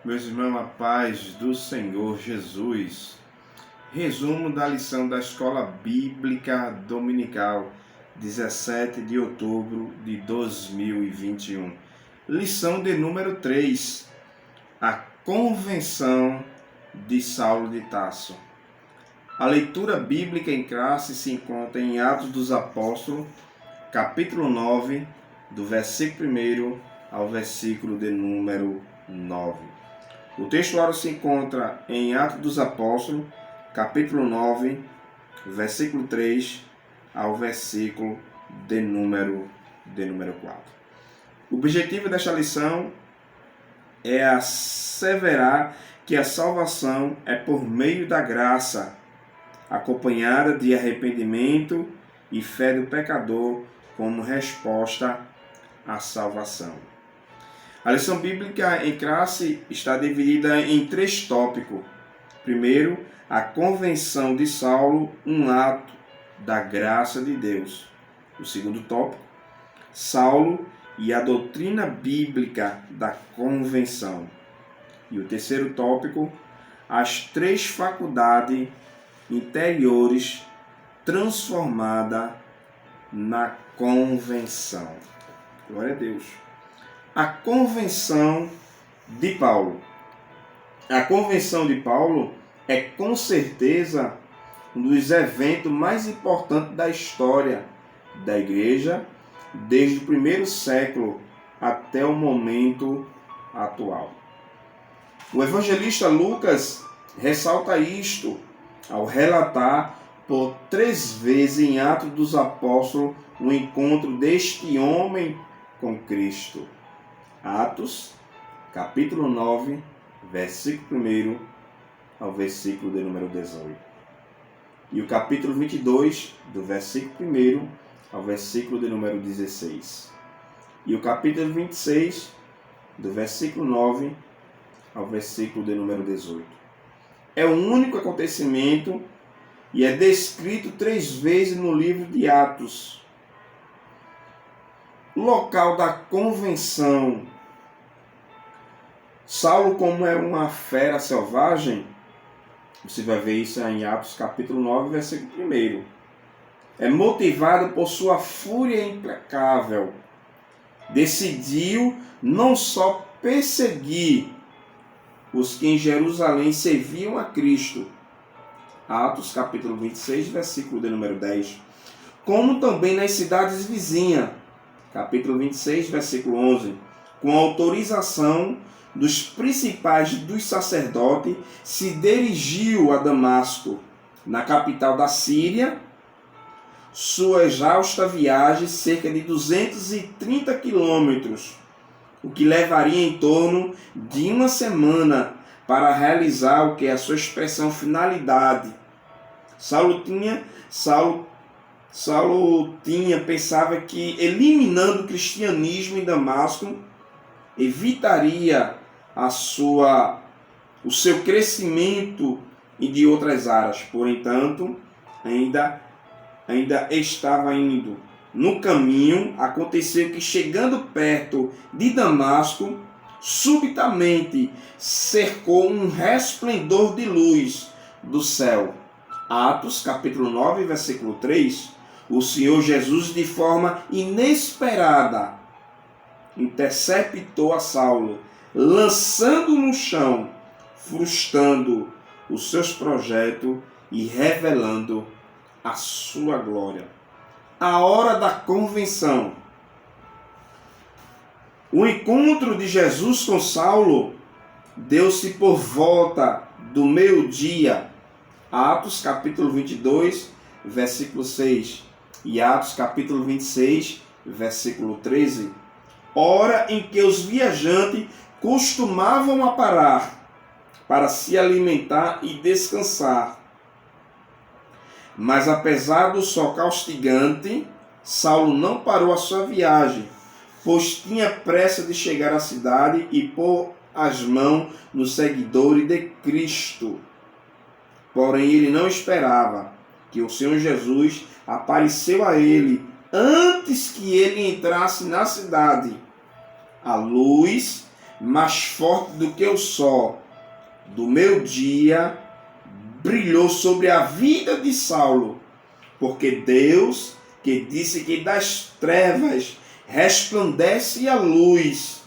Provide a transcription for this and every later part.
Meus irmãos, a paz do Senhor Jesus. Resumo da lição da Escola Bíblica Dominical, 17 de outubro de 2021. Lição de número 3. A Convenção de Saulo de Tarso. A leitura bíblica em classe se encontra em Atos dos Apóstolos, capítulo 9, do versículo 1 ao versículo de número 9. O textuário se encontra em Atos dos Apóstolos, capítulo 9, versículo 3 ao versículo de número 4. O objetivo desta lição é asseverar que a salvação é por meio da graça, acompanhada de arrependimento e fé do pecador como resposta à salvação. A lição bíblica em classe está dividida em 3 tópicos. Primeiro, a convenção de Saulo, um ato da graça de Deus. O segundo tópico, Saulo e a doutrina bíblica da convenção. E o terceiro tópico, as 3 faculdades interiores transformadas na convenção. Glória a Deus. A convenção de Paulo. A convenção de Paulo é com certeza um dos eventos mais importantes da história da igreja, desde o primeiro século até o momento atual. O evangelista Lucas ressalta isto ao relatar por 3 vezes em Atos dos Apóstolos o encontro deste homem com Cristo. Atos, capítulo 9, versículo 1 ao versículo de número 18. E o capítulo 22, do versículo 1 ao versículo de número 16. E o capítulo 26, do versículo 9 ao versículo de número 18. É o único acontecimento e é descrito 3 vezes no livro de Atos. Local da convenção. Saulo, como é uma fera selvagem, você vai ver isso em Atos capítulo 9, versículo 1. É motivado por sua fúria implacável. Decidiu não só perseguir os que em Jerusalém serviam a Cristo, Atos capítulo 26, versículo de número 10, como também nas cidades vizinhas, capítulo 26, versículo 11, com autorização dos principais dos sacerdotes, se dirigiu a Damasco, na capital da Síria. Sua exausta viagem, cerca de 230 quilômetros, o que levaria em torno de 1 semana para realizar o que é a sua expressão finalidade. Saulo pensava que eliminando o cristianismo em Damasco evitaria o seu crescimento e de outras áreas. Por entanto, ainda estava indo no caminho. Aconteceu que, chegando perto de Damasco, subitamente cercou um resplendor de luz do céu. Atos, capítulo 9, versículo 3. O Senhor Jesus, de forma inesperada, interceptou a Saulo, lançando no chão, frustrando os seus projetos e revelando a sua glória. A hora da convenção. O encontro de Jesus com Saulo deu-se por volta do meio-dia. Atos capítulo 22, versículo 6. E Atos capítulo 26, versículo 13. Hora em que os viajantes costumavam a parar para se alimentar e descansar. Mas apesar do sol castigante, Saulo não parou a sua viagem, pois tinha pressa de chegar à cidade e pôr as mãos nos seguidores de Cristo. Porém, ele não esperava que o Senhor Jesus apareceu a ele antes que ele entrasse na cidade. A luz mais forte do que o sol do meu dia, brilhou sobre a vida de Saulo, porque Deus, que disse que das trevas resplandece a luz,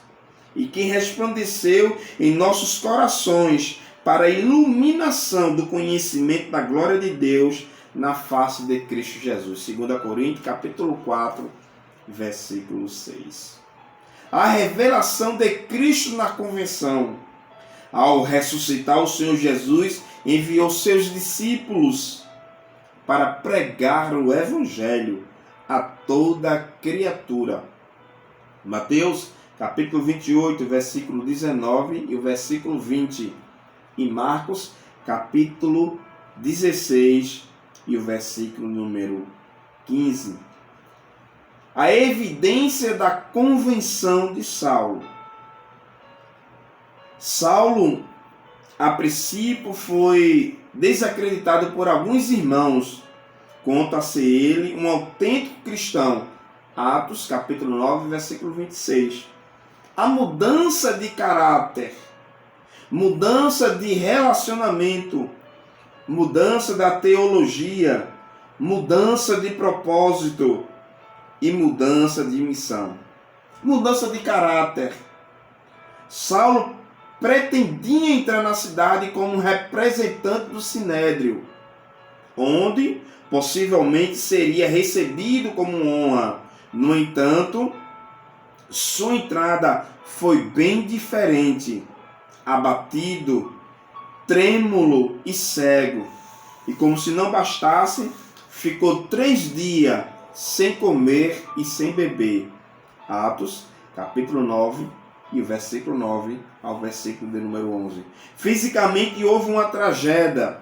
e que resplandeceu em nossos corações para a iluminação do conhecimento da glória de Deus na face de Cristo Jesus. 2 Coríntios, capítulo 4, versículo 6. A revelação de Cristo na convenção. Ao ressuscitar, o Senhor Jesus enviou seus discípulos para pregar o Evangelho a toda criatura. Mateus, capítulo 28, versículo 19 e o versículo 20. E Marcos, capítulo 16 e o versículo número 15. A evidência da convenção de Saulo. Saulo, a princípio, foi desacreditado por alguns irmãos. Conta-se ele um autêntico cristão. Atos, capítulo 9, versículo 26. A mudança de caráter, mudança de relacionamento, mudança da teologia, mudança de propósito e mudança de missão. Mudança de caráter. Saulo pretendia entrar na cidade como representante do Sinédrio, onde possivelmente seria recebido como honra. No entanto, sua entrada foi bem diferente. Abatido, trêmulo e cego. E como se não bastasse, ficou 3 dias sem comer e sem beber. Atos, capítulo 9, e o versículo 9 ao versículo de número 11. Fisicamente houve uma tragédia,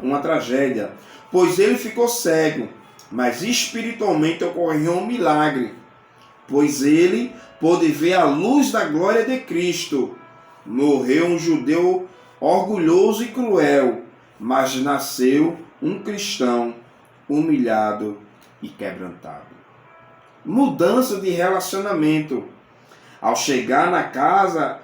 pois ele ficou cego, mas espiritualmente ocorreu um milagre, pois ele pôde ver a luz da glória de Cristo. Morreu um judeu orgulhoso e cruel, mas nasceu um cristão humilhado e quebrantado. Mudança de relacionamento. Ao chegar na casa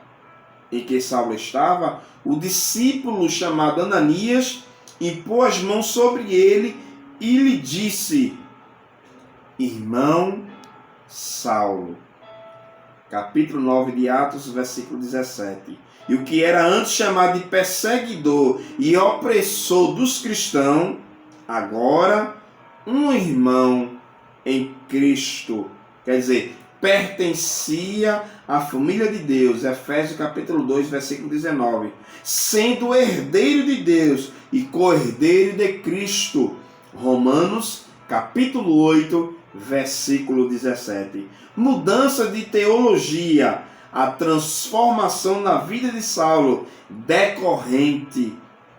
em que Saulo estava, o discípulo chamado Ananias impôs as mãos sobre ele e lhe disse: Irmão Saulo. Capítulo 9 de Atos, versículo 17. E o que era antes chamado de perseguidor e opressor dos cristãos, agora um irmão em Cristo. Quer dizer, pertencia à família de Deus. Efésios capítulo 2, versículo 19. Sendo herdeiro de Deus e co-herdeiro de Cristo. Romanos capítulo 8, versículo 17. Mudança de teologia. A transformação na vida de Saulo, decorrente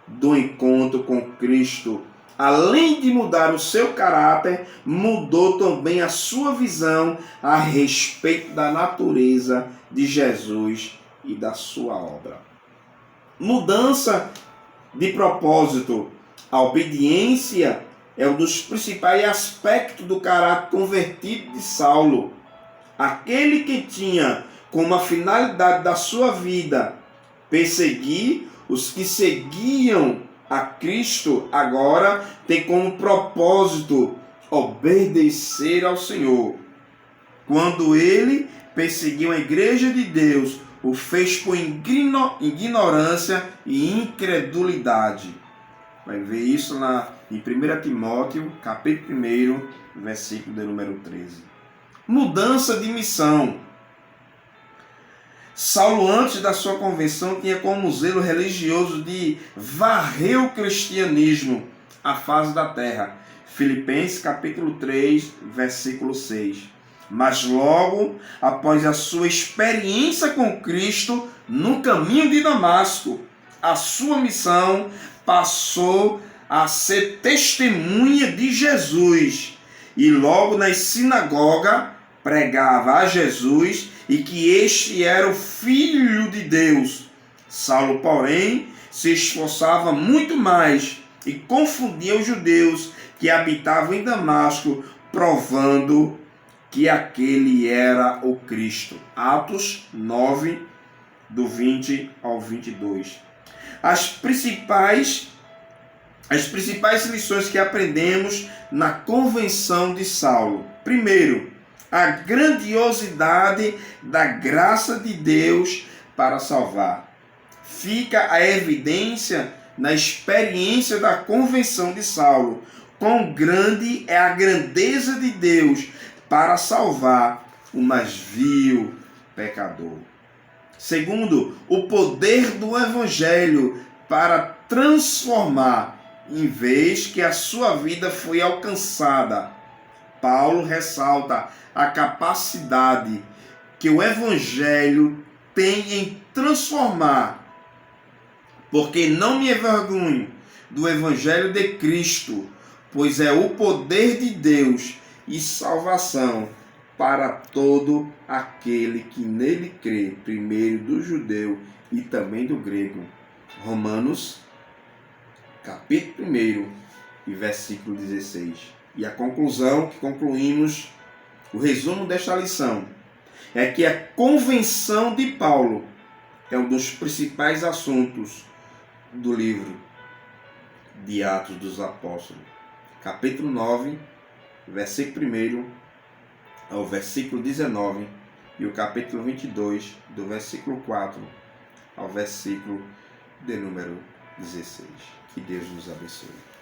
do encontro com Cristo. Além de mudar o seu caráter, mudou também a sua visão a respeito da natureza de Jesus e da sua obra. Mudança de propósito. A obediência é um dos principais aspectos do caráter convertido de Saulo. Aquele que tinha como a finalidade da sua vida perseguir os que seguiam a Cristo, agora tem como propósito obedecer ao Senhor. Quando ele perseguiu a igreja de Deus, o fez por ignorância e incredulidade. Vai ver isso em 1 Timóteo, capítulo 1, versículo de número 13. Mudança de missão. Saulo, antes da sua conversão, tinha como zelo religioso de varrer o cristianismo à face da terra. Filipenses capítulo 3, versículo 6. Mas logo, após a sua experiência com Cristo no caminho de Damasco, a sua missão passou a ser testemunha de Jesus. E logo nas sinagogas pregava a Jesus e que este era o Filho de Deus. Saulo, porém, se esforçava muito mais e confundia os judeus que habitavam em Damasco, provando que aquele era o Cristo. Atos 9, do 20 ao 22. As principais lições que aprendemos na convenção de Saulo. Primeiro, a grandiosidade da graça de Deus para salvar. Fica a evidência na experiência da convenção de Saulo. Quão grande é a grandeza de Deus para salvar o mais vil pecador. Segundo, o poder do Evangelho para transformar, em vez que a sua vida foi alcançada. Paulo ressalta a capacidade que o Evangelho tem em transformar, porque não me envergonho do Evangelho de Cristo, pois é o poder de Deus e salvação para todo aquele que nele crê, primeiro do judeu e também do grego. Romanos, capítulo 1 e versículo 16. E a conclusão que concluímos, o resumo desta lição, é que a convenção de Paulo é um dos principais assuntos do livro de Atos dos Apóstolos. Capítulo 9, versículo 1 ao versículo 19 e o capítulo 22, do versículo 4 ao versículo de número 16. Que Deus nos abençoe.